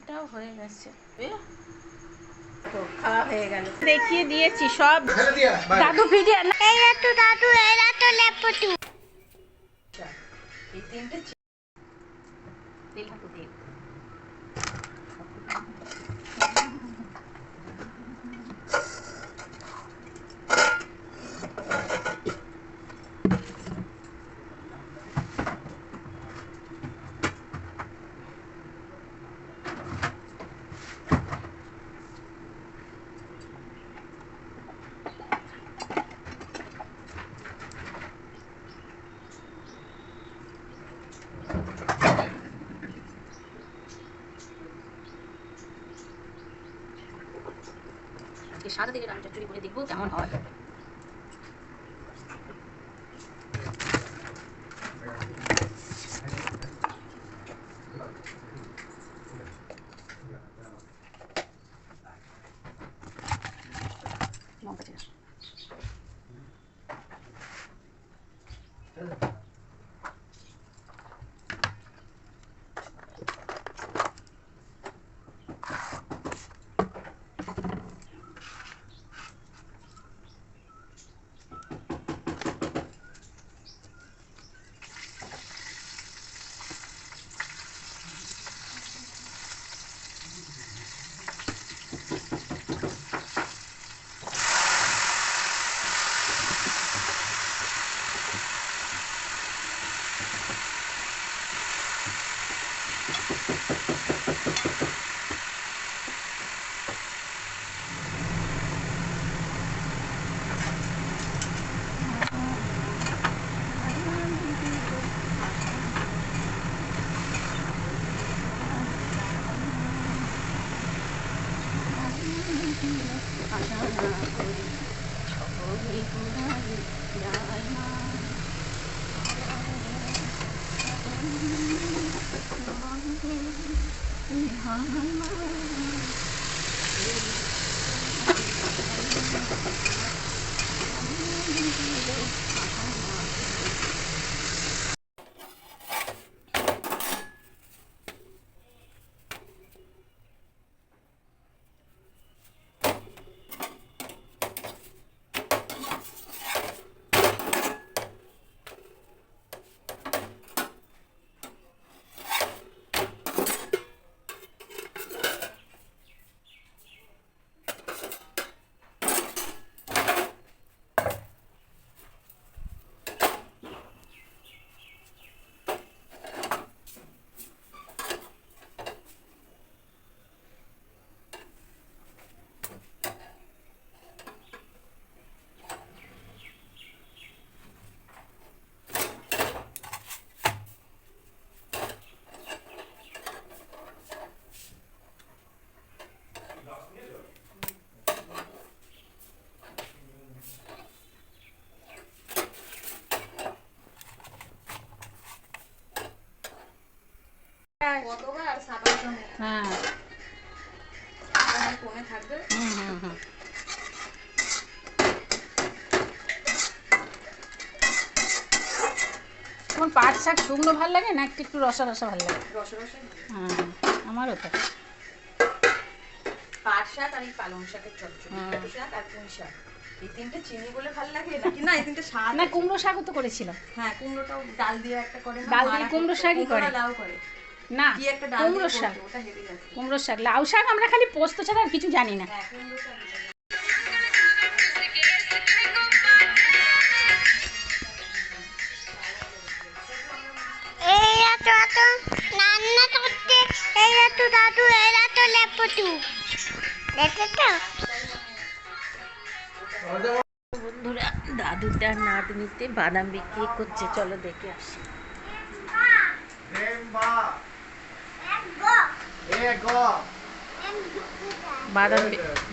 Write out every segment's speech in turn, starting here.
এটাও হয়ে গেছে, খাওয়া হয়ে গেল। দেখিয়ে দিয়েছি সব। দাদু ভিডিও দাদু এরা তো লেপটু এই তিনটে তেল হাতে তেল। সাদা দিকে আমি চচ্চড়ি করে দেখবো কেমন হয়। লঙ্কা চিরা হ্যাঁ থাকবে। তোমার পাট শাক শুকনো ভালো লাগে না একটু একটু রসা রসা ভালো লাগে? হ্যাঁ আমারও তো পাট শাক আর এই পালং শাকের চচ্চড়ি, শাক আর পুঁই শাক, এই তিনটে চিনি বলে ভালো লাগে নাকি? না, এই তিনটে শাক না, কুমড়ো শাকও তো করেছিলাম। হ্যাঁ, কুমড়োটাও ডাল দিয়ে একটা করে না, ডাল দিয়ে কুমড়ো শাকই করে, লাউ করে না কি একটা ডাল কুমড়ো দিয়ে শাক, ওটা হেভি লাগে। কুমড়ো শাক, লাউ শাক আমরা খালি পোস্ত ছাড়া আর কিছু জানি না। হ্যাঁ, কুমড়ো শাক। বন্ধুরা, দাদুটা নাতনিতে বাদাম বিক্রি করছে, চলো দেখে আসি।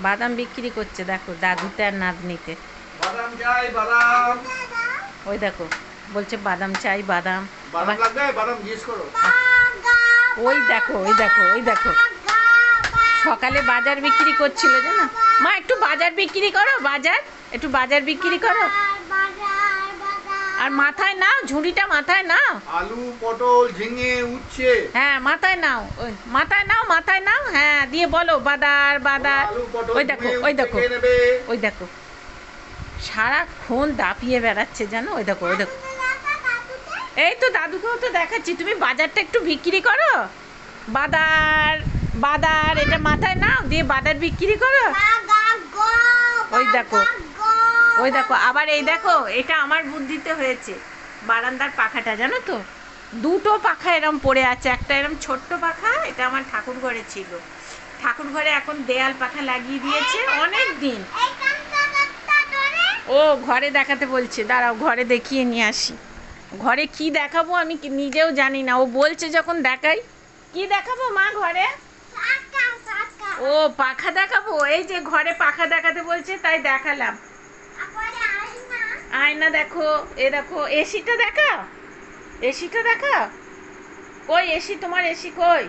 বাদাম বিক্রি করছে, দেখো দাদুতে আর নাতনিতে। ওই দেখো বলছে বাদাম চাই, বাদাম ওই দেখো ওই দেখো ওই দেখো সকালে বাজার বিক্রি করছিল জানো মা, একটু বাজার বিক্রি করো, বাজার একটু বাজার বিক্রি করো। আর মাথায় নাও, ঝুড়িটা মাথায় নাও। আলু, পটল, ঝিঙে, উচ্ছে। হ্যাঁ মাথায় নাও, ওই মাথায় নাও, মাথায় নাও। হ্যাঁ দিয়ে বলো বাদার বাদার। আলু, পটল, ওই দেখো, ঝিঙে, ওই উচ্ছে দেখো, কে নেবে? ওই দেখো সারাক্ষণ দাপিয়ে বেড়াচ্ছে জানো। ওই দেখো, ওই দেখো। এই তো দাদুকেও তো দেখাচ্ছি, তুমি বাজারটা একটু বিক্রি করো। বাদার বাদার, এটা মাথায় নাও, দিয়ে বাদার বিক্রি করো। ওই দেখো, ওই দেখো আবার এই দেখো, এটা আমার বুদ্ধিতে হয়েছে। বারান্দার পাখাটা জানো তো, দুটো পাখা এরম পড়ে আছে, একটা এরম ছোট্ট পাখা, এটা আমার ঠাকুর ঘরে ছিল। ঠাকুর ঘরে এখন দেয়াল পাখা লাগিয়ে দিয়েছে অনেক দিন। ও ঘরে দেখাতে বলছে, দাঁড়াও ঘরে দেখিয়ে নিয়ে আসি। ঘরে কি দেখাবো আমি নিজেও জানি না, ও বলছে যখন দেখাই। কি দেখাবো মা ঘরে? ও পাখা দেখাবো, এই যে ঘরে পাখা দেখাতে বলছে তাই দেখালাম। আয়না দেখো, এ দেখো এসিটা দেখা, এসিটা দেখা। কই এসি, তোমার এসি কই?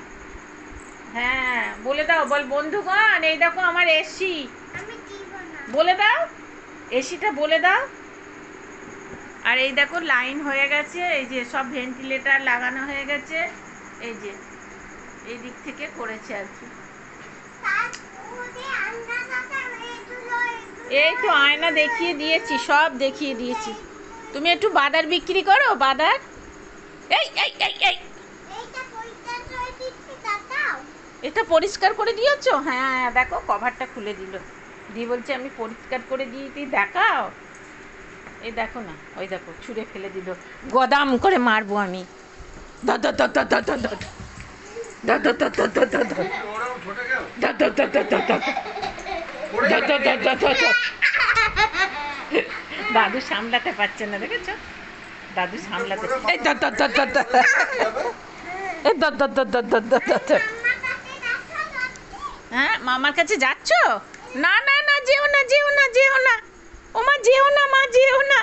হ্যাঁ বলে দাও, বল বন্ধুগণ এই দেখো আমার এসি। বলে দাও এসিটা বলে দাও। আর এই দেখো লাইন হয়ে গেছে, এই যে সব ভেন্টিলেটর লাগানো হয়ে গেছে, এই যে এই দিক থেকে করেছে আর কি। এই তো আয়না দেখিয়ে দিয়েছি, সব দেখিয়ে দিয়েছি। তুমি একটু বাদার বিক্রি করো, বাদার। এই এই এই এই এটা পরিষ্কার করে দিয়েছো? হ্যাঁ দেখো কভারটা খুলে দিল, দিয়ে বলছে আমি পরিষ্কার করে দিয়ে তুই দেখাও। এই দেখো না, ওই দেখো ছুঁড়ে ফেলে দিল, গদাম করে মারবো আমি। দাদা দাদা দাদা দাদা দাদা দাদা দাদা দাদা ওরাও ছোটে গেল। দাদা দাদা দাদা পড়ে গেল। দাদা দাদা দাদা। দাদু সামলাতে পারছে না, দেখেছো? দাদু সামলাতে, এই দাদা দাদা দাদা, এই দাদা দাদা দাদা দাদা। হ্যাঁ মামার কাছে যাচ্ছ? না না না যেও না, যেও না, যেও না। ও মা যেও না, মা যেও না।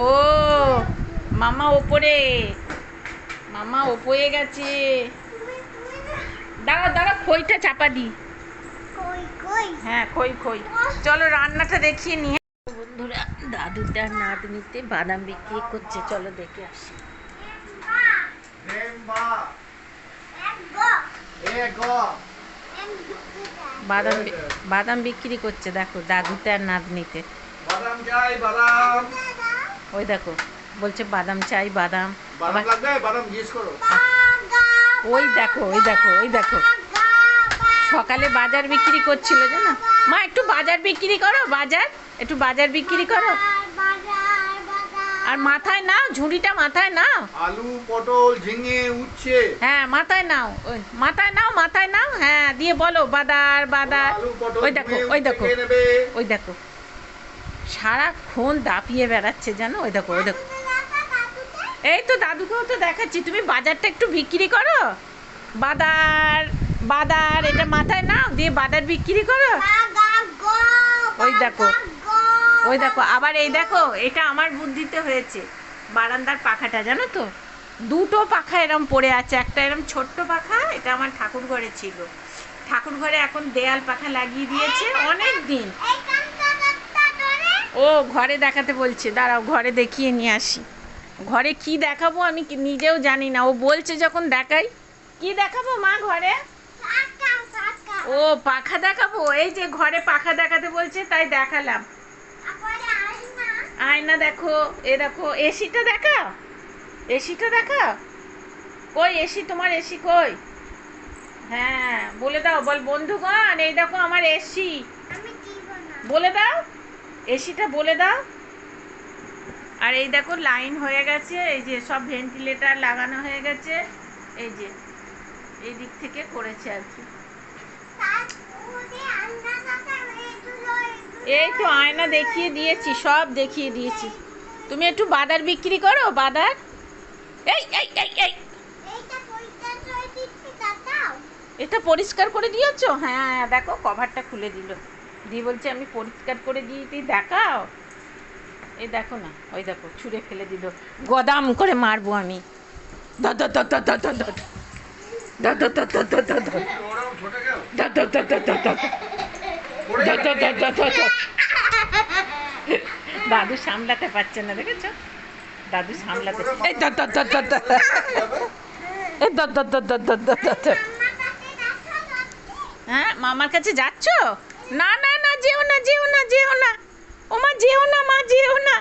ও মামা ওপরে, মামা ওপরে গেছে। দাঁড়া দাঁড়া, খইটা চাপা দি। হ্যাঁ খই খই। চলো রান্নাটা দেখিয়ে নিয়ে। বন্ধুরা দাদুটা নাতনিতে বাদাম বিক্রি করছে, চলো দেখে আসি। নেমবা, এগ, বাদাম বিক্রি করছে, দেখো দাদুতে আর নাতনিতে। বাদাম চাই, বাদাম। ওই দেখো বলছে বাদাম চাই, বাদাম। বাদাম লাগবে? বাদাম জিজ্ঞেস করো। ওই দেখো, ওই দেখো, ওই দেখো সকালে বাজার বিক্রি করছিল জানো। মা একটু বাজার বিক্রি করো, বাজার একটু বাজার বিক্রি করো। আর মাথায় নাও, ঝুড়িটা মাথায় নাও। আলু, পটল, ঝিঙে, উচ্ছে। হ্যাঁ মাথায় নাও, ওই মাথায় নাও, মাথায় নাও। হ্যাঁ দিয়ে বলো বাদার বাদার। আলু, পটল, ওই দেখো, ঝিঙে, ওই উচ্ছে দেখো, কে নেবে? ওই দেখো সারাক্ষণ দাপিয়ে বেড়াচ্ছে জানো। ওই দেখো, ওই দেখো। এই তো দাদুকেও তো দেখাচ্ছি, তুমি বাজারটা একটু বিক্রি করো। বাদার বাদার, এটা মাথায় নাও, দিয়ে বাদার বিক্রি করো। ওই দেখো, ওই দেখো আবার এই দেখো, এটা আমার বুদ্ধিতে হয়েছে। বারান্দার পাখাটা জানো তো, দুটো পাখা এরম পড়ে আছে, একটা এরম ছোট্ট পাখা, এটা আমার ঠাকুর ঘরে ছিল। ঠাকুর ঘরে এখন দেয়াল পাখা লাগিয়ে দিয়েছে অনেক দিন। ও ঘরে দেখাতে বলছে, দাঁড়াও ঘরে দেখিয়ে নিয়ে আসি। ঘরে কি দেখাবো আমি নিজেও জানি না, ও বলছে যখন দেখাই। কি দেখাবো মা ঘরে? ও পাখা দেখাবো, এই যে ঘরে পাখা দেখাতে বলছে তাই দেখালাম। আয়না দেখো, এ দেখো এসিটা দেখা, এসিটা দেখা। কই এসি, তোমার এসি কই? হ্যাঁ বলে দাও, বল বন্ধুগণ এই দেখো আমার এসি। বলে দাও এসিটা বলে দাও। আর এই দেখো লাইন হয়ে গেছে, এই যে সব ভেন্টিলেটর লাগানো হয়ে গেছে, এই যে এই দিক থেকে করেছে আর কি। এই তো আয়না দেখিয়ে দিয়েছি, সব দেখিয়ে দিয়েছি। তুমি একটু বাদার বিক্রি করো, বাদার। এই এই এই এই এটা পরিষ্কার করে দিয়েছো? হ্যাঁ দেখো কভারটা খুলে দিল, দিয়ে বলছে আমি পরিষ্কার করে দিয়ে তুই দেখাও। এই দেখো না, ওই দেখো ছুঁড়ে ফেলে দিল, গদাম করে মারবো আমি। দাদা দাদা দাদা দাদা দাদা দাদা দাদা দাদা ওরাও ছোটে গেল। দাদা দাদা দাদা পড়ে গেল। দাদা দাদা দাদা দাদু সামলাতে পারছে না, দেখেছো? দাদু সামলাতে, এই ধর ধর ধর ধর ধর। এই ধর ধর ধর ধর ধর ধর ধর ধর। হ্যাঁ, মামার কাছে যাচ্ছ? না না না, যেও না যেও না যেও না, ও মা যেও না, মা যেও না।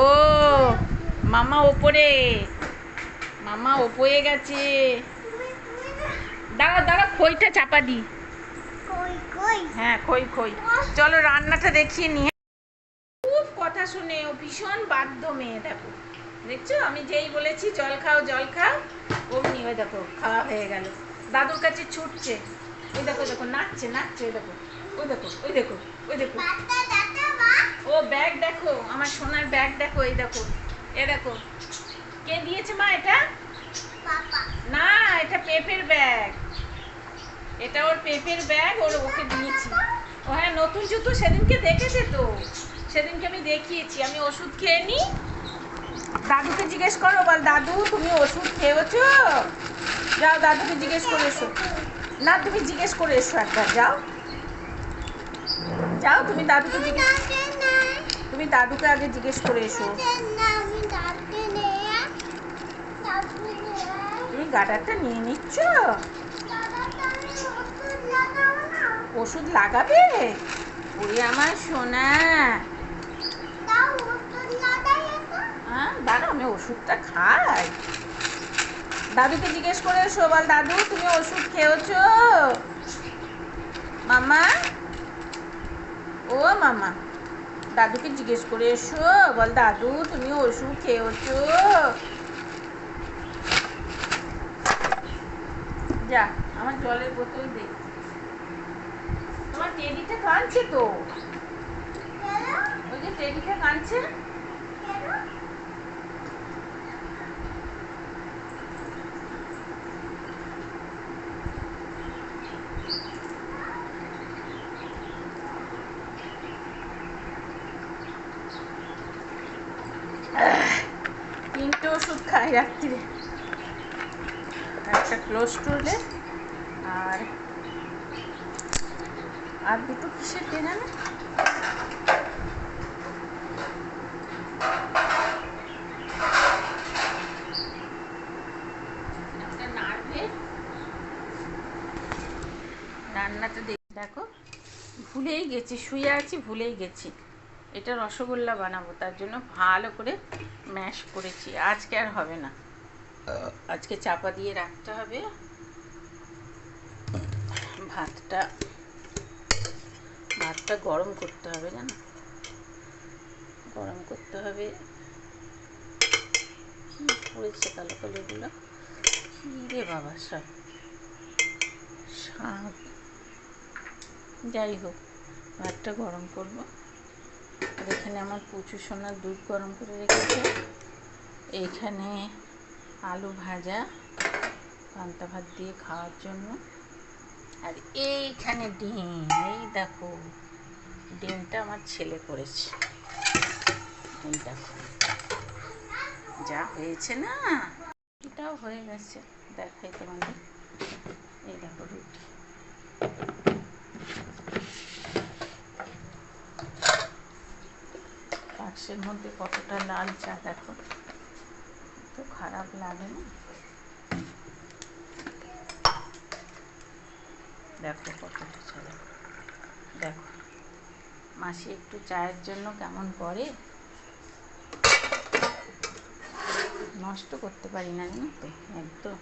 ও মামা ওপরে, মামা ওপরে গেছে। দাঁড়া দাঁড়া, খইটা চাপা দি। হ্যাঁ, খই খই। চলো রান্নাটা দেখিয়ে নিয়ে। খুব কথা শুনে, ও ভীষণ বাধ্য মেয়ে, দেখো দেখছো, আমি যেই বলেছি জল খাও জল খাও, অমনি ওই দেখো খাওয়া হয়ে গেল। দাদুর কাছে ছুটছে, ওই দেখো দেখো নাচছে নাচছে, ওই দেখো ওই দেখো ওই দেখো ওই দেখো। ও ব্যাগ দেখো, আমার সোনার ব্যাগ দেখো, এই দেখো এ দেখো। কে দিয়েছে মা এটা? না, এটা পেপের ব্যাগ, এটা ওর পেপের ব্যাগ, ওকে দিয়েছি। ও হ্যাঁ, নতুন জুতো সেদিনকে দেখেছে তো, সেদিনকে আমি দেখিয়েছি। আমি ওষুধ খেয়ে নি, দাদুকে জিজ্ঞেস করো, বল দাদু তুমি ওষুধ খেয়েছো? যাও দাদুকে জিজ্ঞেস করে এসো। না, তুমি জিজ্ঞেস করে এসো একবার, যাও যাও, তুমি দাদুকে জিজ্ঞেস, তুমি দাদুকে আগে জিজ্ঞেস করে এসো। তুমি গাডারটা নিয়ে নিচ্ছ? ওষুধ লাগাবে? ওরে আমার সোনা, হ্যাঁ দাঁড়া, আমি ওষুধটা খাই। দাদুকে জিজ্ঞেস করে এসো, বল দাদু তুমি ওষুধ খেয়েছো? মামা, ও মামা, দাদুকে জিজ্ঞেস করে এসো, বল দাদু তুমি ওষুধ খেয়েছো? যা, আমার জলের বোতল দে। তোমার টেডিটা কাঁদছে তো, ওই যে টেডিটা কাঁদছে। তিনটে ওষুধ খাই রাত্রিরে, একটা ক্লোস্ট্রোলে, আর দুটো কিসের কে জানে, একটা নার্ভের। রান্নাটা দেখো, ভুলেই গেছি, শুয়ে আছি ভুলেই গেছি। এটা রসগোল্লা বানাবো, তার জন্য ভালো করে ম্যাশ করেছি। আজকে আর হবে না, আজকে চাপা দিয়ে রাখতে হবে। ভাতটা গরম করতে হবে, জানো, গরম করতে হবে। কি পড়েছে কালো কালোগুলো, কি রে বাবা, সব শাক। যাই হোক, ভাতটা গরম করবো। আর এখানে আমার পুচু সোনার দুধ গরম করে রেখেছে। এইখানে আলু ভাজা, পান্তা ভাত দিয়ে খাওয়ার জন্য। আর এইখানে ডিম, এই দেখো ডিমটা আমার ছেলে করেছে। এই দেখো যা হয়েছে না, এটাও হয়ে গেছে, দেখাই তোমাদের। এই দেখো রুটি, বাক্সের মধ্যে কতটা লাল চা দেখো, তো খারাপ লাগে না? দেখো কতটা চা, দেখো মাসি একটু চায়ের জন্য কেমন করে, নষ্ট করতে পারি না জানো তো, একদম।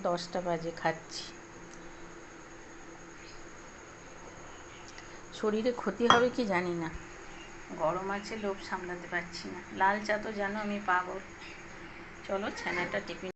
দশটা বাজে খাচ্ছি, শরীরে ক্ষতি হবে কি জানি না, গরম আছে, লোভ সামলাতে পারছি না। লাল চা তো জানো আমি পাগল। চলো ছানাটা টিফিন